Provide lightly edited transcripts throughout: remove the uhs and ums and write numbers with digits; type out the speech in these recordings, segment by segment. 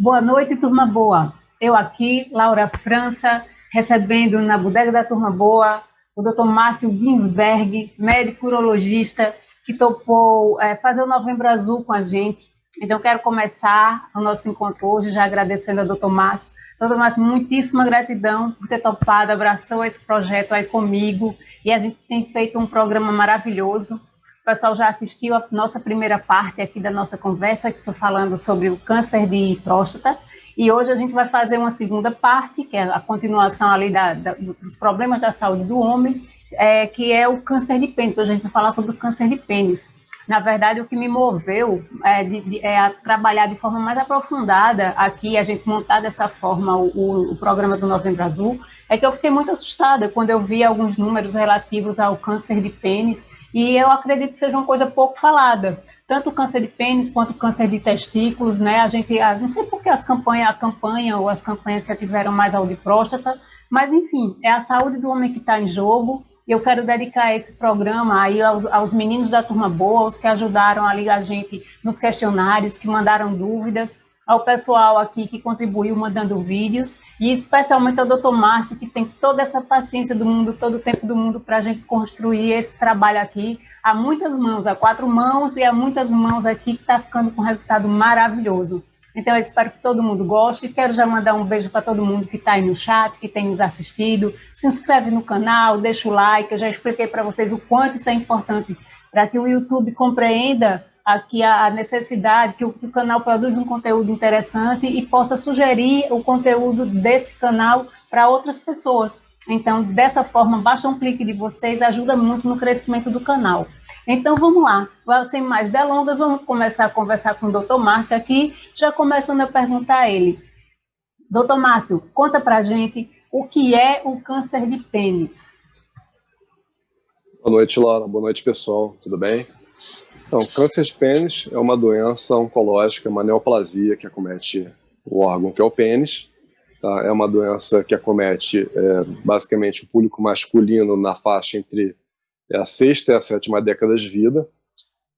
Boa noite, turma boa. Eu aqui, Laura França, recebendo na Bodega da Turma Boa o Dr. Márcio Ginsberg, médico urologista, que topou fazer o Novembro Azul com a gente. Então, quero começar o nosso encontro hoje já agradecendo ao Dr. Márcio. Dr. Márcio, muitíssima gratidão por ter topado, abraçou esse projeto aí comigo, e a gente tem feito um programa maravilhoso. O pessoal já assistiu a nossa primeira parte aqui da nossa conversa, que foi falando sobre o câncer de próstata, e hoje a gente vai fazer uma segunda parte, que é a continuação ali dos problemas da saúde do homem, que é o câncer de pênis. Hoje a gente vai falar sobre o câncer de pênis. Na verdade, o que me moveu a trabalhar de forma mais aprofundada aqui, a gente montar dessa forma o programa do Novembro Azul, é que eu fiquei muito assustada quando eu vi alguns números relativos ao câncer de pênis, e eu acredito que seja uma coisa pouco falada. Tanto o câncer de pênis quanto o câncer de testículos, né? Não sei por que a campanhas se ativeram mais ao de próstata, mas enfim, é a saúde do homem que está em jogo. E eu quero dedicar esse programa aí aos meninos da Turma Boa, os que ajudaram ali a gente nos questionários, que mandaram dúvidas, ao pessoal aqui que contribuiu mandando vídeos, e especialmente ao Dr. Márcio, que tem toda essa paciência do mundo, todo o tempo do mundo para a gente construir esse trabalho aqui. Há muitas mãos, há 4 mãos, e há muitas mãos aqui que está ficando com um resultado maravilhoso. Então, eu espero que todo mundo goste. Quero já mandar um beijo para todo mundo que está aí no chat, que tem nos assistido. Se inscreve no canal, deixa o like. Eu já expliquei para vocês o quanto isso é importante para que o YouTube compreenda aqui a necessidade, que o canal produz um conteúdo interessante e possa sugerir o conteúdo desse canal para outras pessoas. Então, dessa forma, basta um clique de vocês, ajuda muito no crescimento do canal. Então, vamos lá. Sem mais delongas, vamos começar a conversar com o Dr. Márcio aqui, já começando a perguntar a ele. Dr. Márcio, conta pra gente o que é o câncer de pênis. Boa noite, Laura. Boa noite, pessoal. Tudo bem? Então, câncer de pênis é uma doença oncológica, uma neoplasia que acomete o órgão que é o pênis. Tá? É uma doença que acomete basicamente o público masculino na faixa entre a 6ª e a 7ª década de vida.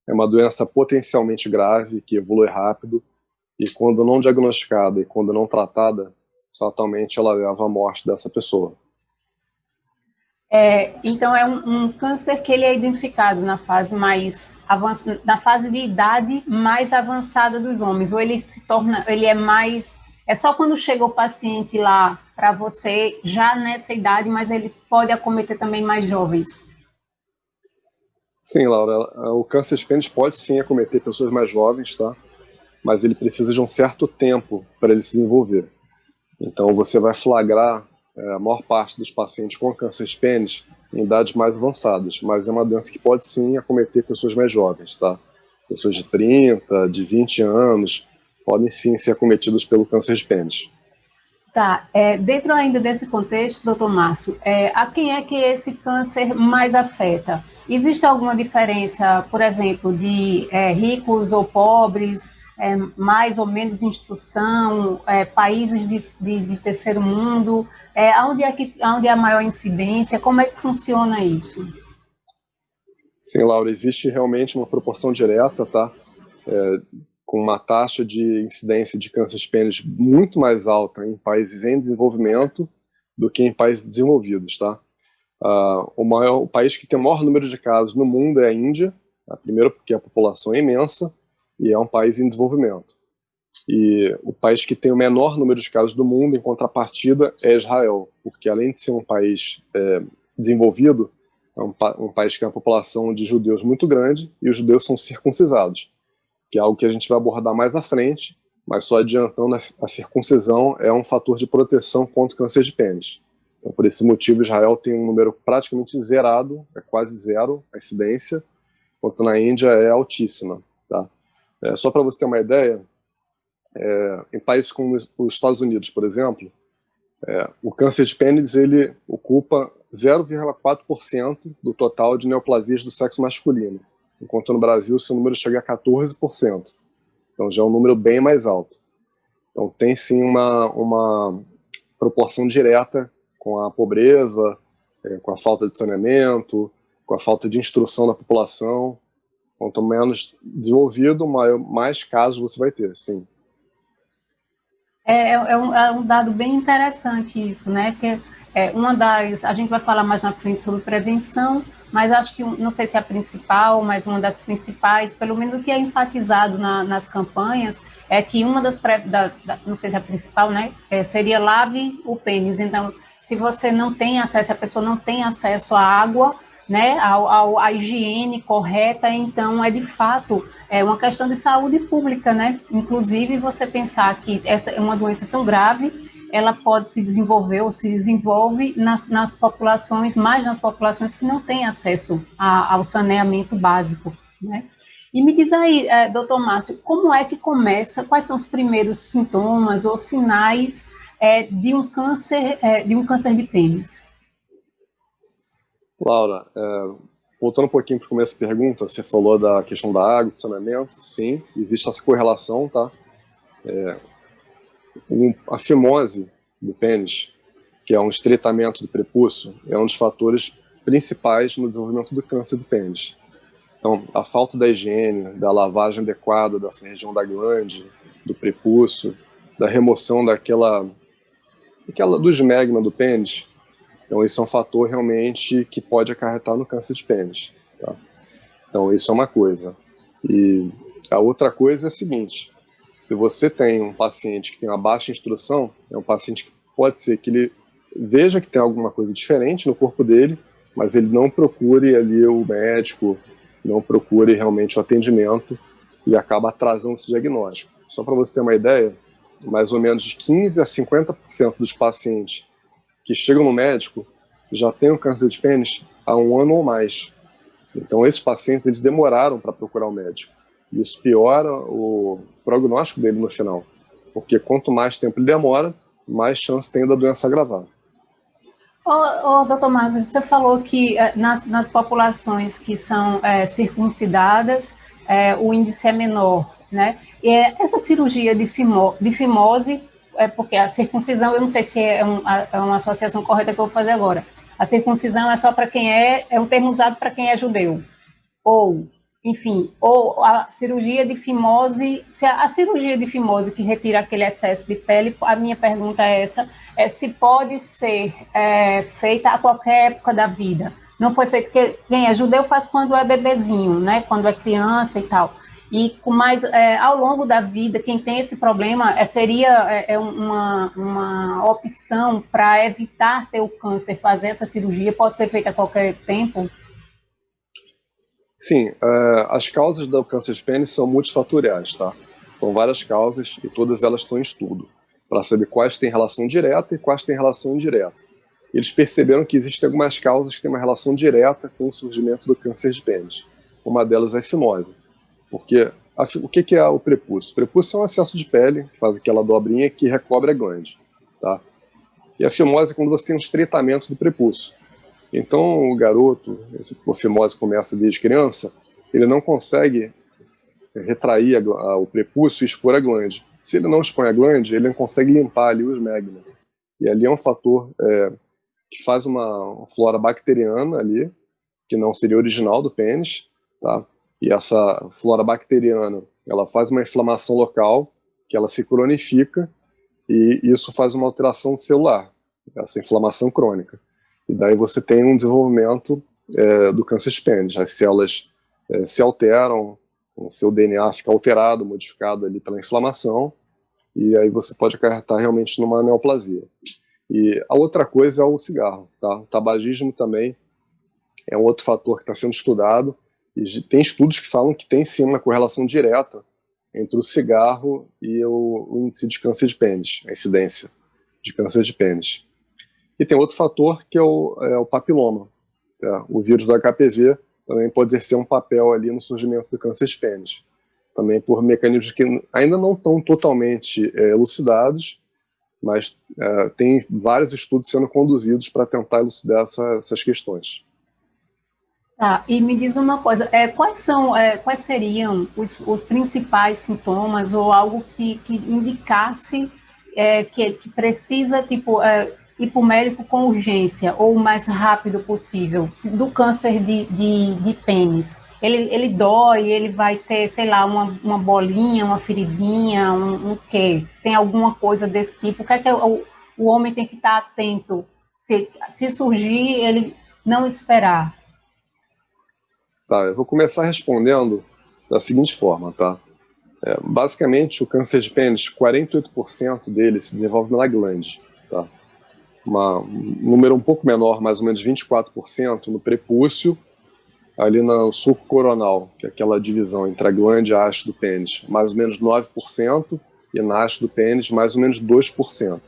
É uma doença potencialmente grave, que evolui rápido, e quando não diagnosticada e quando não tratada, fatalmente ela leva à morte dessa pessoa. Então é um câncer que ele é identificado na fase mais avançada, na fase de idade mais avançada dos homens, ou ele é mais, é só quando chega o paciente lá para você, já nessa idade, mas ele pode acometer também mais jovens? Sim, Laura, o câncer de pênis pode sim acometer pessoas mais jovens, tá? Mas ele precisa de um certo tempo para ele se desenvolver. Então você vai flagrar a maior parte dos pacientes com câncer de pênis em idades mais avançadas, mas é uma doença que pode sim acometer pessoas mais jovens, tá? Pessoas de 30, de 20 anos podem sim ser acometidas pelo câncer de pênis. Tá, dentro ainda desse contexto, doutor Márcio, a quem é que esse câncer mais afeta? Existe alguma diferença, por exemplo, de ricos ou pobres, mais ou menos instrução, países de terceiro mundo? Onde é a maior incidência? Como é que funciona isso? Sim, Laura, existe realmente uma proporção direta, tá? Com uma taxa de incidência de câncer de pênis muito mais alta em países em desenvolvimento do que em países desenvolvidos, tá? O país que tem o maior número de casos no mundo é a Índia, primeiro porque a população é imensa e é um país em desenvolvimento. E o país que tem o menor número de casos do mundo, em contrapartida, é Israel, porque além de ser um país desenvolvido, é um país que tem uma população de judeus muito grande e os judeus são circuncisados, que é algo que a gente vai abordar mais à frente, mas só adiantando, a circuncisão é um fator de proteção contra o câncer de pênis. Então, por esse motivo, Israel tem um número praticamente zerado, é quase zero a incidência, enquanto na Índia é altíssima. Tá? Só para você ter uma ideia, em países como os Estados Unidos, por exemplo, o câncer de pênis ele ocupa 0,4% do total de neoplasias do sexo masculino, enquanto no Brasil seu número chega a 14%. Então já é um número bem mais alto. Então tem sim uma proporção direta com a pobreza, com a falta de saneamento, com a falta de instrução da população. Quanto menos desenvolvido, mais casos você vai ter, sim. É um dado bem interessante isso, né? Que a gente vai falar mais na frente sobre prevenção, mas acho que, não sei se é a principal, mas uma das principais, pelo menos o que é enfatizado nas campanhas, é que uma não sei se é a principal, né? Seria lave o pênis. Então, se você não tem acesso, a pessoa não tem acesso à água, né, à higiene correta, então é de fato uma questão de saúde pública, né? Inclusive você pensar que essa é uma doença tão grave, ela pode se desenvolver ou se desenvolve nas populações, mais nas populações que não têm acesso ao saneamento básico, né? E me diz aí, doutor Márcio, como é que começa, quais são os primeiros sintomas ou sinais de um câncer de pênis? Laura, voltando um pouquinho para o começo da pergunta, você falou da questão da água, do saneamento. Sim, existe essa correlação, tá? A fimose do pênis, que é um estreitamento do prepúcio, é um dos fatores principais no desenvolvimento do câncer do pênis. Então, a falta da higiene, da lavagem adequada dessa região da glande, do prepúcio, da remoção do esmegma do pênis. Então, isso é um fator realmente que pode acarretar no câncer de pênis. Tá? Então, isso é uma coisa. E a outra coisa é a seguinte: se você tem um paciente que tem uma baixa instrução, é um paciente que pode ser que ele veja que tem alguma coisa diferente no corpo dele, mas ele não procure ali o médico, não procure realmente o atendimento e acaba atrasando esse diagnóstico. Só para você ter uma ideia, mais ou menos de 15 a 50% dos pacientes que chegam no médico já têm o câncer de pênis há 1 ano ou mais. Então, esses pacientes eles demoraram para procurar o médico. Isso piora o prognóstico dele no final, porque quanto mais tempo ele demora, mais chance tem da doença agravar. Doutor Márcio, você falou que nas populações que são circuncidadas, o índice é menor, né? E essa cirurgia de fimose, porque a circuncisão, eu não sei se é uma associação correta que eu vou fazer agora. A circuncisão é só para quem é um termo usado para quem é judeu. Ou a cirurgia de fimose, se a cirurgia de fimose que retira aquele excesso de pele, a minha pergunta é essa, se pode ser feita a qualquer época da vida. Não foi feito, porque quem é judeu faz quando é bebezinho, né, quando é criança e tal. E ao longo da vida, quem tem esse problema seria uma opção para evitar ter o câncer, fazer essa cirurgia, pode ser feita a qualquer tempo? Sim, as causas do câncer de pênis são multifatoriais, tá? São várias causas e todas elas estão em estudo, para saber quais têm relação direta e quais têm relação indireta. Eles perceberam que existem algumas causas que têm uma relação direta com o surgimento do câncer de pênis. Uma delas é a fimose, porque o que é o prepúcio? O prepúcio é um excesso de pele, que faz aquela dobrinha que recobre a glande, tá? E a fimose é quando você tem um estreitamento do prepúcio. Então, o garoto, a fimose começa desde criança, ele não consegue retrair o prepúcio e expor a glande. Se ele não expõe a glande, ele não consegue limpar ali o esmegma. E ali é um fator que faz uma flora bacteriana ali, que não seria original do pênis, tá? E essa flora bacteriana, ela faz uma inflamação local, que ela se cronifica, e isso faz uma alteração celular, essa inflamação crônica. E daí você tem um desenvolvimento do câncer de pênis. As células se alteram, o seu DNA fica alterado, modificado ali pela inflamação, e aí você pode acarretar realmente numa neoplasia. E a outra coisa é o cigarro, tá? O tabagismo também é um outro fator que está sendo estudado, e tem estudos que falam que tem sim uma correlação direta entre o cigarro e o índice de câncer de pênis, a incidência de câncer de pênis. E tem outro fator que é o papiloma. O vírus do HPV também pode exercer um papel ali no surgimento do câncer de pênis. Também por mecanismos que ainda não estão totalmente elucidados, mas tem vários estudos sendo conduzidos para tentar elucidar essas questões. Tá, e me diz uma coisa, quais seriam os principais sintomas ou algo que indicasse que precisa, ir para o médico com urgência ou o mais rápido possível do câncer de pênis? ele dói, ele vai ter, sei lá, uma bolinha, uma feridinha, um quê? Tem alguma coisa desse tipo? O que é que o homem tem que estar atento? Se surgir, ele não esperar. Tá, eu vou começar respondendo da seguinte forma, tá? Basicamente, o câncer de pênis, 48% dele se desenvolve na glande, tá? Um número um pouco menor, mais ou menos 24%, no prepúcio, ali no sulco coronal, que é aquela divisão entre a glande e a haste do pênis, mais ou menos 9%, e na haste do pênis, mais ou menos 2%.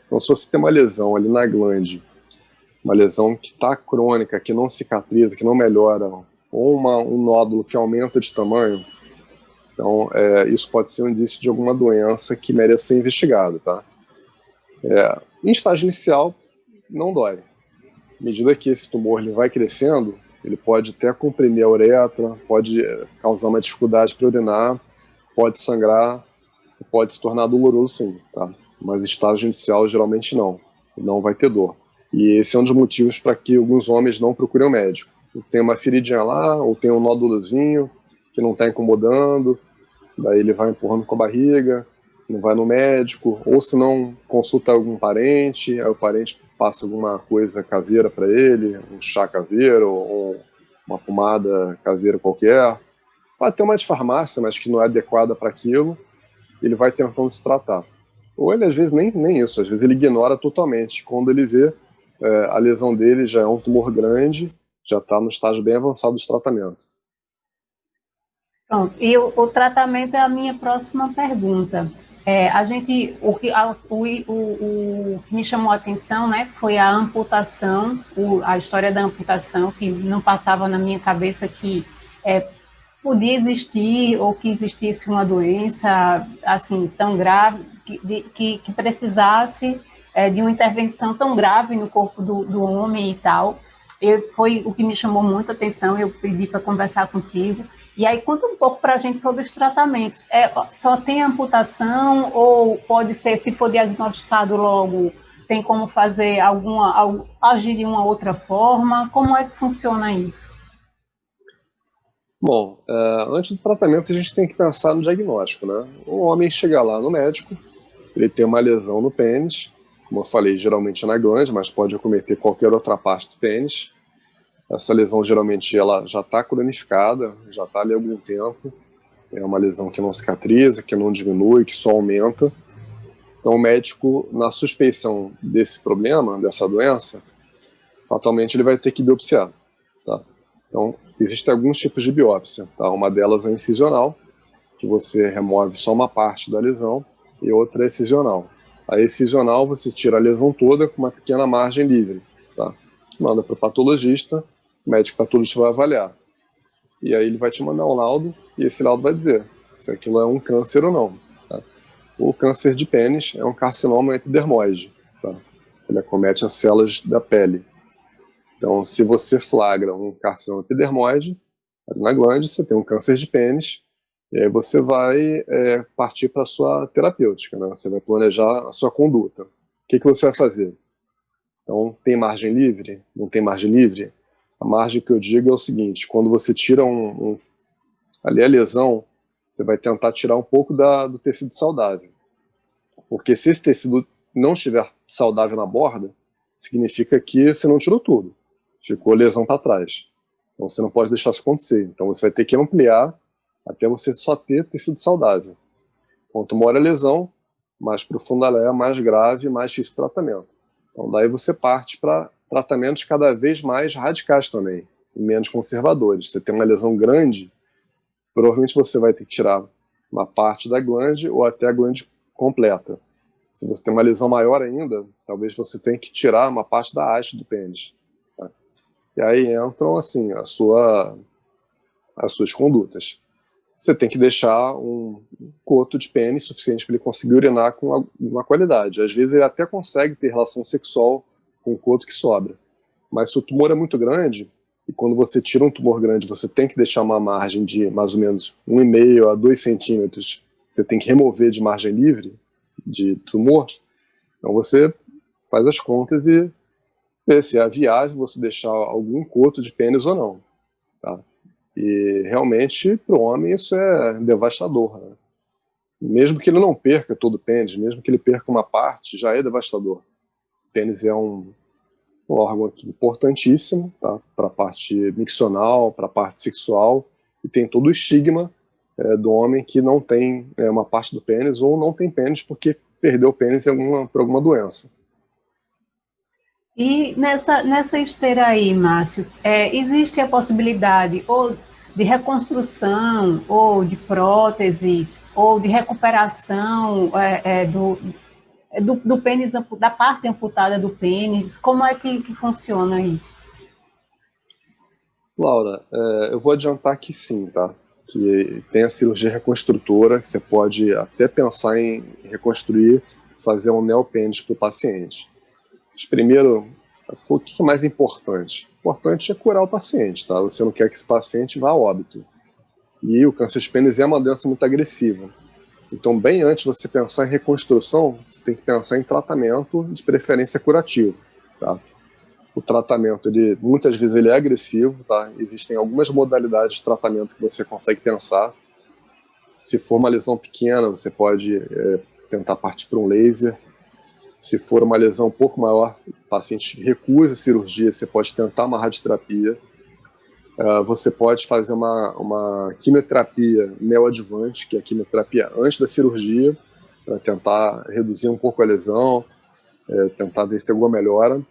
Então, se você tem uma lesão ali na glande, uma lesão que está crônica, que não cicatriza, que não melhora, ou um nódulo que aumenta de tamanho, então isso pode ser um indício de alguma doença que merece ser investigada, tá? Em estágio inicial, não dói. À medida que esse tumor ele vai crescendo, ele pode até comprimir a uretra, pode causar uma dificuldade para urinar, pode sangrar, pode se tornar doloroso sim, tá? Mas estágio inicial geralmente não vai ter dor. E esse é um dos motivos para que alguns homens não procuram médico. Tem uma feridinha lá, ou tem um nódulozinho que não está incomodando, daí ele vai empurrando com a barriga, não vai no médico, ou se não, consulta algum parente, aí o parente passa alguma coisa caseira para ele, um chá caseiro, ou uma pomada caseira qualquer, pode ter uma de farmácia, mas que não é adequada para aquilo, ele vai tentando se tratar. Ou ele, às vezes, nem isso, às vezes ele ignora totalmente. Quando ele vê, a lesão dele já é um tumor grande, já está no estágio bem avançado de tratamento. Pronto. E o tratamento é a minha próxima pergunta. O que me chamou a atenção, né, foi a amputação, a história da amputação, que não passava na minha cabeça que podia existir ou que existisse uma doença assim tão grave que precisasse de uma intervenção tão grave no corpo do homem e tal. Foi o que me chamou muita atenção, eu pedi para conversar contigo. E aí conta um pouco para a gente sobre os tratamentos. Só tem amputação ou pode ser, se for diagnosticado logo, tem como fazer agir de uma outra forma? Como é que funciona isso? Bom, antes do tratamento a gente tem que pensar no diagnóstico, né? O homem chega lá no médico, ele tem uma lesão no pênis, como eu falei, geralmente na glande, mas pode acometer qualquer outra parte do pênis. Essa lesão geralmente ela já está cronificada, já está ali há algum tempo. É uma lesão que não cicatriza, que não diminui, que só aumenta. Então o médico, na suspeição desse problema, dessa doença, fatalmente ele vai ter que biopsiar, tá? Então existem alguns tipos de biópsia, tá? Uma delas é incisional, que você remove só uma parte da lesão, e outra é excisional. A excisional você tira a lesão toda com uma pequena margem livre, tá? Manda para o patologista, o médico patologista vai avaliar. E aí ele vai te mandar um laudo, e esse laudo vai dizer se aquilo é um câncer ou não. Tá? O câncer de pênis é um carcinoma epidermoide. Tá? Ele acomete as células da pele. Então, se você flagra um carcinoma epidermoide, na glande, você tem um câncer de pênis, e aí você vai partir para a sua terapêutica, né? Você vai planejar a sua conduta. O que você vai fazer? Então, tem margem livre? Não tem margem livre? A margem que eu digo é o seguinte, quando você tira ali a lesão, você vai tentar tirar um pouco do tecido saudável. Porque se esse tecido não estiver saudável na borda, significa que você não tirou tudo. Ficou lesão para trás. Então você não pode deixar isso acontecer. Então você vai ter que ampliar até você só ter tecido saudável. Quanto maior a lesão, mais profunda ela é, mais grave, mais difícil o tratamento. Então daí você parte para tratamentos cada vez mais radicais também, e menos conservadores. Você tem uma lesão grande, provavelmente você vai ter que tirar uma parte da glande ou até a glande completa. Se você tem uma lesão maior ainda, talvez você tenha que tirar uma parte da haste do pênis. Tá? E aí entram assim as suas condutas. Você tem que deixar um coto de pênis suficiente para ele conseguir urinar com uma qualidade. Às vezes ele até consegue ter relação sexual com o coto que sobra. Mas se o tumor é muito grande, e quando você tira um tumor grande, você tem que deixar uma margem de mais ou menos 1,5 a 2 centímetros, você tem que remover de margem livre de tumor, então você faz as contas e vê se é viável você deixar algum coto de pênis ou não. Tá? E realmente, para o homem, isso é devastador, né? Mesmo que ele não perca todo o pênis, mesmo que ele perca uma parte, já é devastador. O pênis é um órgão aqui importantíssimo, tá? Para a parte miccional, para a parte sexual, e tem todo o estigma do homem que não tem uma parte do pênis ou não tem pênis porque perdeu o pênis por alguma doença. E nessa esteira aí, Márcio, existe a possibilidade ou de reconstrução, ou de prótese, ou de recuperação do pênis, da parte amputada do pênis? Como é que funciona isso? Laura, eu vou adiantar que sim, tá? Que tem a cirurgia reconstrutora, que você pode até pensar em reconstruir, fazer um neopênis para o paciente. Mas primeiro, o que é mais importante? O importante é curar o paciente, tá? Você não quer que esse paciente vá a óbito. E o câncer de pênis é uma doença muito agressiva. Então, bem antes de você pensar em reconstrução, você tem que pensar em tratamento, de preferência curativo, tá? O tratamento, muitas vezes, ele é agressivo, tá? Existem algumas modalidades de tratamento que você consegue pensar. Se for uma lesão pequena, você pode tentar partir para um laser. Se for uma lesão um pouco maior, o paciente recusa a cirurgia, você pode tentar uma radioterapia. Você pode fazer uma quimioterapia neoadjuvante, que é a quimioterapia antes da cirurgia, para tentar reduzir um pouco a lesão, tentar ver se tem alguma melhora.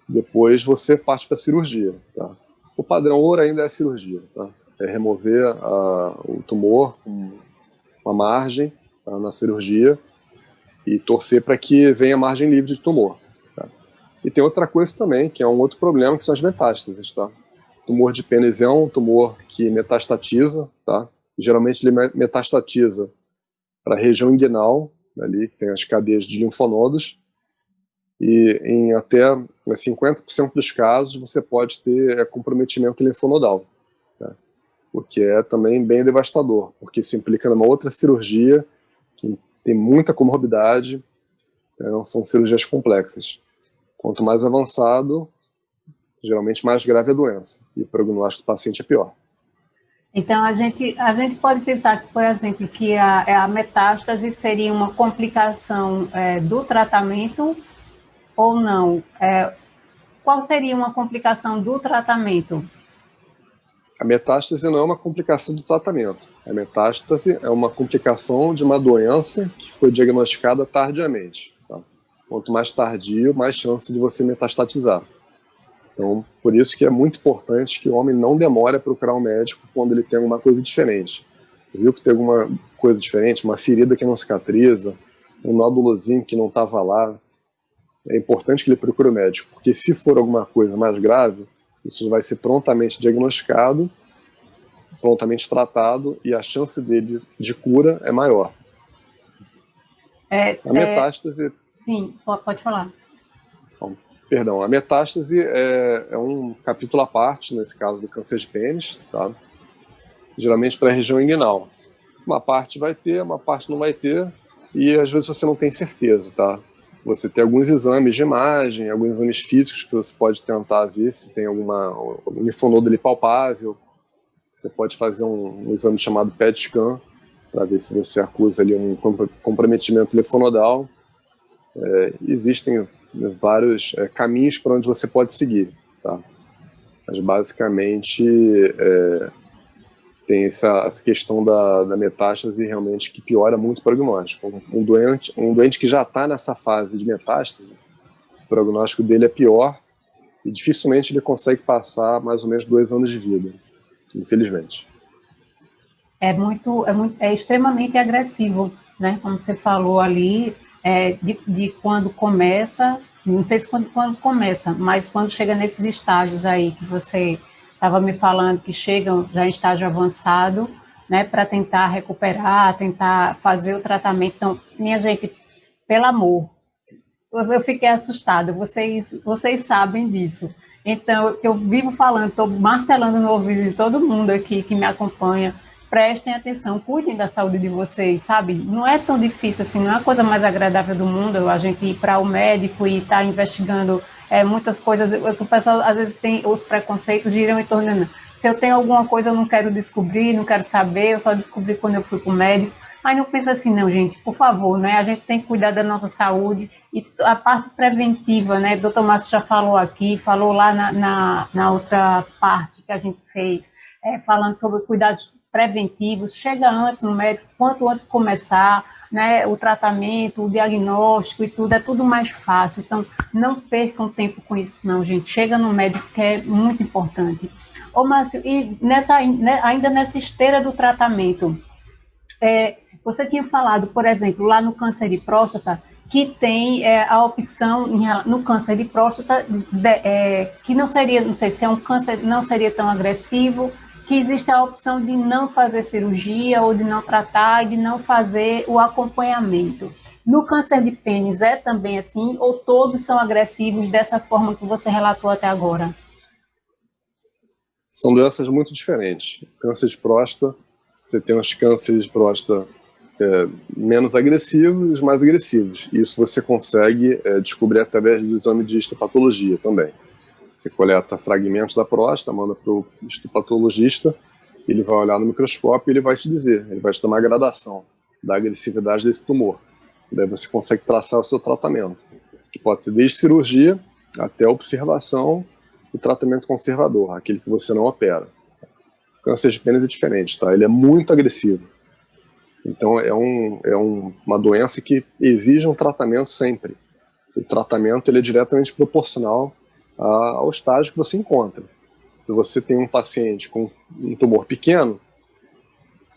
Depois você parte para a cirurgia. Tá? O padrão ouro ainda é a cirurgia. Tá? É remover o tumor com uma margem na cirurgia e torcer para que venha margem livre de tumor. Tá? E tem outra coisa também, que é um outro problema, que são as metástases. Tá? O tumor de pênis é um tumor que metastatiza. Tá? Geralmente ele metastatiza para a região inguinal, ali que tem as cadeias de linfonodos, e em até 50% dos casos você pode ter comprometimento linfonodal, tá? O que é também bem devastador, porque isso implica numa outra cirurgia que tem muita comorbidade, não são cirurgias complexas. Quanto mais avançado, geralmente mais grave a doença, e o prognóstico do paciente é pior. Então, a gente pode pensar que, por exemplo, que a metástase seria uma complicação do tratamento ou não? Qual seria uma complicação do tratamento? A metástase não é uma complicação do tratamento. A metástase é uma complicação de uma doença que foi diagnosticada tardiamente. Tá? Quanto mais tardio, mais chance de você metastatizar. Então, por isso que é muito importante que o homem não demore a procurar um médico quando ele tem alguma coisa diferente. Viu que tem alguma coisa diferente, uma ferida que não cicatriza, um nódulozinho que não estava lá, é importante que ele procure o médico, porque se for alguma coisa mais grave, isso vai ser prontamente diagnosticado, prontamente tratado, e a chance dele de cura é maior. A metástase... Sim, pode falar. Perdão, a metástase é um capítulo à parte, nesse caso do câncer de pênis, tá? Geralmente para a região inguinal. Uma parte vai ter, uma parte não vai ter, e às vezes você não tem certeza, tá? Você tem alguns exames de imagem, alguns exames físicos que você pode tentar ver se tem algum linfonodo ali palpável. Você pode fazer um exame chamado PET scan para ver se você acusa ali um comprometimento linfonodal. Existem vários caminhos para onde você pode seguir, tá? Mas basicamente tem essa questão da metástase realmente que piora muito o prognóstico. Um doente que já está nessa fase de metástase, o prognóstico dele é pior e dificilmente ele consegue passar mais ou menos 2 anos de vida, infelizmente. É extremamente agressivo, né? Como você falou ali, de quando começa, não sei se quando começa, mas quando chega nesses estágios aí que você estava me falando, que chegam já em estágio avançado, né, para tentar recuperar, tentar fazer o tratamento. Então, minha gente, pelo amor, eu fiquei assustada, vocês sabem disso. Então, eu vivo falando, estou martelando no ouvido de todo mundo aqui que me acompanha, prestem atenção, cuidem da saúde de vocês, sabe? Não é tão difícil assim, não é a coisa mais agradável do mundo a gente ir para o médico e estar investigando muitas coisas, o pessoal às vezes tem os preconceitos giram em torno de, se eu tenho alguma coisa eu não quero descobrir, não quero saber, eu só descobri quando eu fui para o médico. Mas não pensa assim, não, gente, por favor, né? A gente tem que cuidar da nossa saúde e a parte preventiva, né? O doutor Márcio já falou aqui, falou lá na outra parte que a gente fez, falando sobre cuidados preventivos. Chega antes no médico, quanto antes começar, né? O tratamento, o diagnóstico e tudo, é tudo mais fácil. Então, não percam tempo com isso, não, gente. Chega no médico, que é muito importante. Ô, Márcio, e ainda nessa esteira do tratamento, você tinha falado, por exemplo, lá no câncer de próstata, que tem a opção no câncer de próstata, que não seria, não sei se é um câncer, não seria tão agressivo, que existe a opção de não fazer cirurgia ou de não tratar e de não fazer o acompanhamento. No câncer de pênis é também assim, ou todos são agressivos dessa forma que você relatou até agora? São doenças muito diferentes. Câncer de próstata, você tem os cânceres de próstata menos agressivos e os mais agressivos. Isso você consegue descobrir através do exame de histopatologia também. Você coleta fragmentos da próstata, manda para o histopatologista, ele vai olhar no microscópio e ele vai te dizer, ele vai te dar uma gradação da agressividade desse tumor. Daí você consegue traçar o seu tratamento, que pode ser desde cirurgia até observação e tratamento conservador, aquele que você não opera. O câncer de pênis é diferente, tá? Ele é muito agressivo. Então uma doença que exige um tratamento sempre. O tratamento ele é diretamente proporcional ao estágio que você encontra. Se você tem um paciente com um tumor pequeno,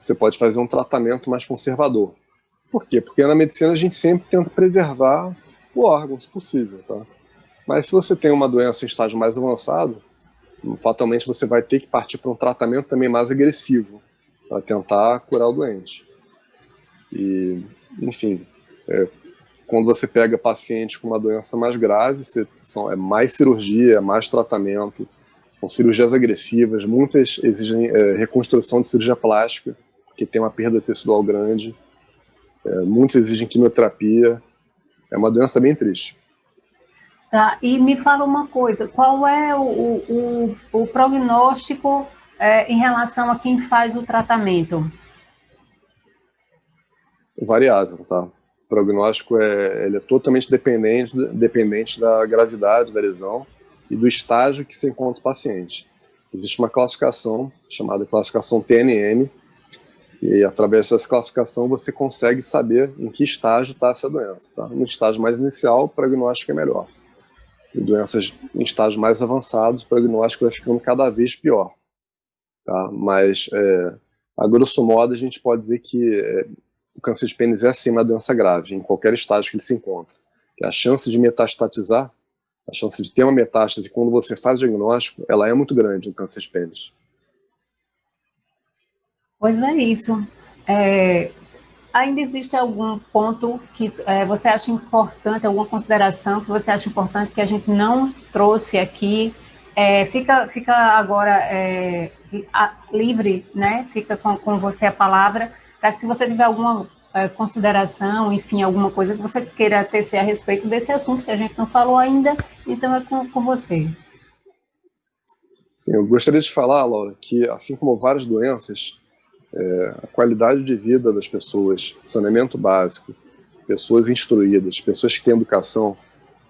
você pode fazer um tratamento mais conservador. Por quê? Porque na medicina a gente sempre tenta preservar o órgão, se possível, tá? Mas se você tem uma doença em estágio mais avançado, fatalmente você vai ter que partir para um tratamento também mais agressivo, para tentar curar o doente. E, enfim, quando você pega paciente com uma doença mais grave, é mais cirurgia, é mais tratamento, são cirurgias agressivas, muitas exigem reconstrução de cirurgia plástica, que tem uma perda tecidual grande, muitos exigem quimioterapia, é uma doença bem triste. Tá, e me fala uma coisa, qual é o prognóstico em relação a quem faz o tratamento? Variável, tá? O prognóstico ele é totalmente dependente da gravidade da lesão e do estágio que se encontra o paciente. Existe uma classificação chamada classificação TNM, e através dessa classificação você consegue saber em que estágio está essa doença. Tá? No estágio mais inicial, o prognóstico é melhor. Em doenças em estágios mais avançados, o prognóstico vai ficando cada vez pior. Tá? Mas, a grosso modo, a gente pode dizer que o câncer de pênis é sim uma doença grave, em qualquer estágio que ele se encontra. E a chance de metastatizar, a chance de ter uma metástase quando você faz o diagnóstico, ela é muito grande no câncer de pênis. Pois é isso. Ainda existe algum ponto que você acha importante, alguma consideração que você acha importante que a gente não trouxe aqui? Fica agora livre, né? Fica com você a palavra, para que se você tiver alguma consideração, enfim, alguma coisa que você queira tecer a respeito desse assunto que a gente não falou ainda, então é com você. Sim, eu gostaria de falar, Laura, que assim como várias doenças, a qualidade de vida das pessoas, saneamento básico, pessoas instruídas, pessoas que têm educação,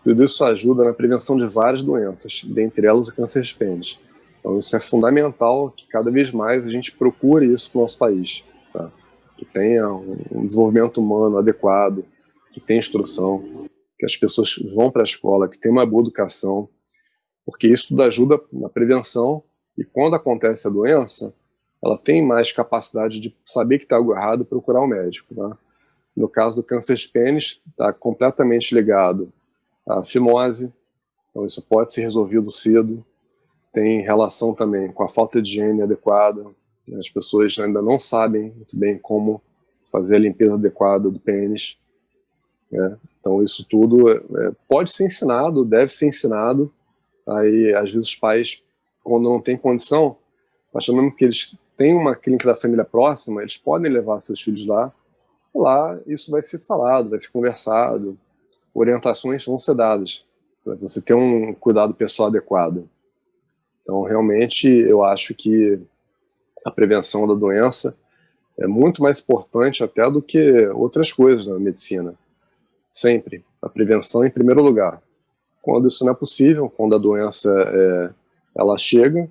tudo isso ajuda na prevenção de várias doenças, dentre elas o câncer de pênis. Então isso é fundamental que cada vez mais a gente procure isso para o nosso país, tá? Que tenha um desenvolvimento humano adequado, que tenha instrução, que as pessoas vão para a escola, que tenham uma boa educação, porque isso tudo ajuda na prevenção e quando acontece a doença, ela tem mais capacidade de saber que está algo errado e procurar um médico. Tá? No caso do câncer de pênis, está completamente ligado à fimose, então isso pode ser resolvido cedo. Tem relação também com a falta de higiene adequada, né? As pessoas ainda não sabem muito bem como fazer a limpeza adequada do pênis. Né? Então isso tudo pode ser ensinado, deve ser ensinado. Aí às vezes os pais, quando não têm condição, nós chamamos que eles têm uma clínica da família próxima, eles podem levar seus filhos lá. Lá isso vai ser falado, vai ser conversado, orientações vão ser dadas para você ter um cuidado pessoal adequado. Então, realmente, eu acho que a prevenção da doença é muito mais importante até do que outras coisas na medicina. Sempre. A prevenção em primeiro lugar. Quando isso não é possível, quando a doença ela chega,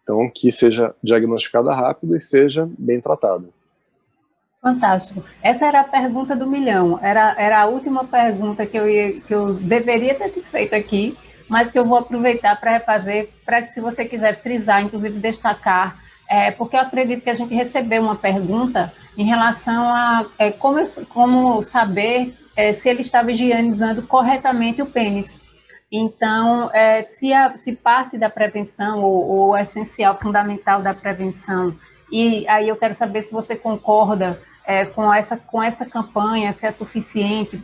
então que seja diagnosticada rápido e seja bem tratada. Fantástico. Essa era a pergunta do milhão. Era a última pergunta que eu deveria ter feito aqui, mas que eu vou aproveitar para refazer, para que, se você quiser frisar, inclusive destacar, porque eu acredito que a gente recebeu uma pergunta em relação a como saber se ele estava higienizando corretamente o pênis. Então, se parte da prevenção, ou o essencial, fundamental da prevenção, e aí eu quero saber se você concorda com essa campanha, se é suficiente,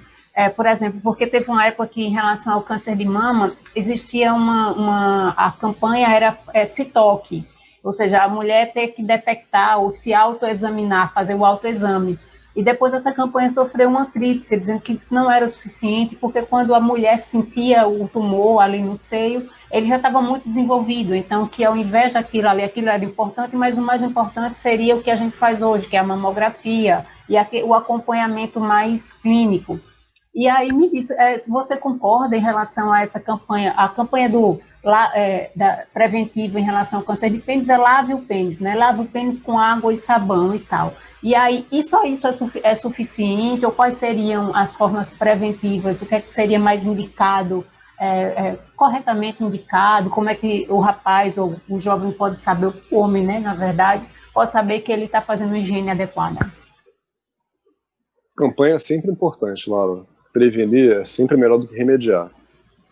por exemplo, porque teve uma época que, em relação ao câncer de mama, existia a campanha era Se Toque, ou seja, a mulher ter que detectar ou se autoexaminar, fazer o autoexame. E depois essa campanha sofreu uma crítica, dizendo que isso não era o suficiente, porque quando a mulher sentia o tumor ali no seio, ele já estava muito desenvolvido, então que ao invés daquilo ali, aquilo era importante, mas o mais importante seria o que a gente faz hoje, que é a mamografia e o acompanhamento mais clínico. E aí me diz, se você concorda em relação a essa campanha, a campanha preventiva em relação ao câncer de pênis lave o pênis, né? Lave o pênis com água e sabão e tal. E aí, isso é suficiente? Ou quais seriam as formas preventivas? O que é que seria mais indicado, corretamente indicado? Como é que o rapaz ou o jovem pode saber, o homem, né, na verdade, pode saber que ele está fazendo higiene adequada? Campanha é sempre importante, Laura. Prevenir é sempre melhor do que remediar.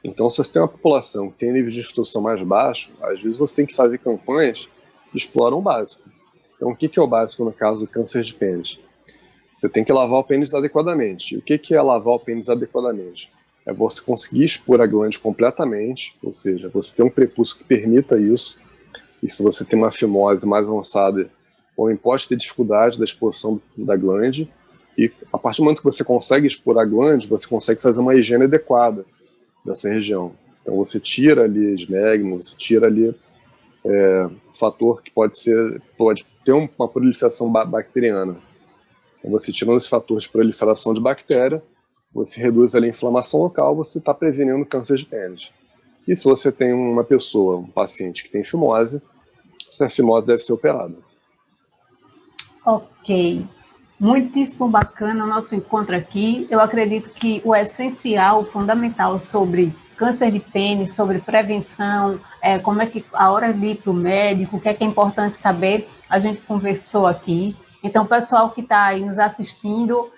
Então, se você tem uma população que tem nível de instrução mais baixo, às vezes você tem que fazer campanhas que exploram o básico. Então, o que é o básico no caso do câncer de pênis? Você tem que lavar o pênis adequadamente. E o que é lavar o pênis adequadamente? É você conseguir expor a glande completamente, ou seja, você ter um prepúcio que permita isso. E se você tem uma fimose mais avançada, o homem pode ter dificuldade da exposição da glande. E a partir do momento que você consegue expor a glande, você consegue fazer uma higiene adequada dessa região. Então você tira ali esmegma, você tira ali fator que pode ter uma proliferação bacteriana. Então você tirando esse fator de proliferação de bactéria, você reduz ali a inflamação local, você está prevenindo câncer de pênis. E se você tem uma pessoa, um paciente que tem fimose, essa fimose deve ser operada. Ok. Muitíssimo bacana o nosso encontro aqui. Eu acredito que o essencial, o fundamental sobre câncer de pênis, sobre prevenção, como é que a hora de ir para o médico, o que é importante saber, a gente conversou aqui. Então, o pessoal que está aí nos assistindo,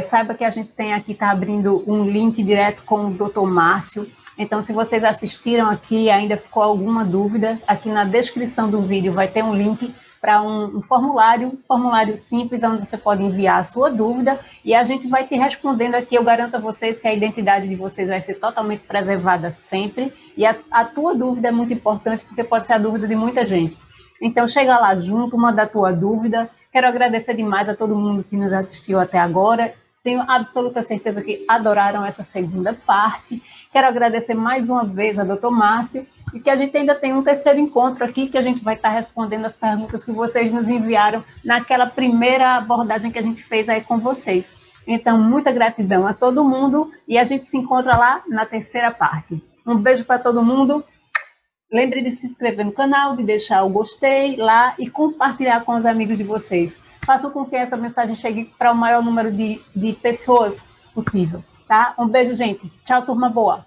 saiba que a gente tem aqui, está abrindo um link direto com o Dr. Márcio. Então, se vocês assistiram aqui e ainda ficou alguma dúvida, aqui na descrição do vídeo vai ter um link para um formulário simples, onde você pode enviar a sua dúvida e a gente vai te respondendo aqui. Eu garanto a vocês que a identidade de vocês vai ser totalmente preservada sempre, e a tua dúvida é muito importante, porque pode ser a dúvida de muita gente. Então, chega lá junto, manda a tua dúvida. Quero agradecer demais a todo mundo que nos assistiu até agora. Tenho absoluta certeza que adoraram essa segunda parte. Quero agradecer mais uma vez a Dr. Márcio, e que a gente ainda tem um terceiro encontro aqui, que a gente vai estar respondendo as perguntas que vocês nos enviaram naquela primeira abordagem que a gente fez aí com vocês. Então, muita gratidão a todo mundo, e a gente se encontra lá na terceira parte. Um beijo para todo mundo. Lembre de se inscrever no canal, de deixar o gostei lá e compartilhar com os amigos de vocês. Façam com que essa mensagem chegue para o maior número de pessoas possível, tá? Um beijo, gente. Tchau, turma boa.